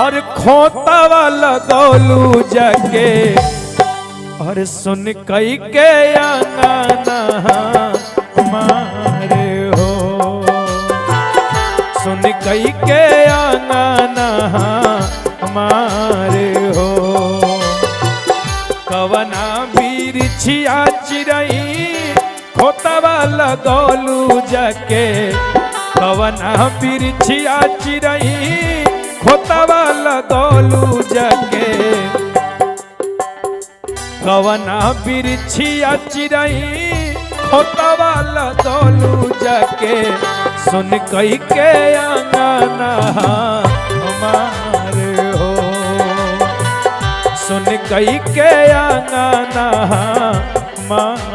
और खोता वाला गोलू जाके और सुन कई के आंगना हमारे हो, सुन कई के आंगना हमारे हो। कवना बिरछिया चिरई खोता वाला गोलू जाके, कवना बिरछिया चिरई खोता वाला गोलू जाके, कवना बिरछिया चिरई खोता वाला गोलू जाके, सुन कई के आंगना हमारे हो, सुन कई के आंगना हमारे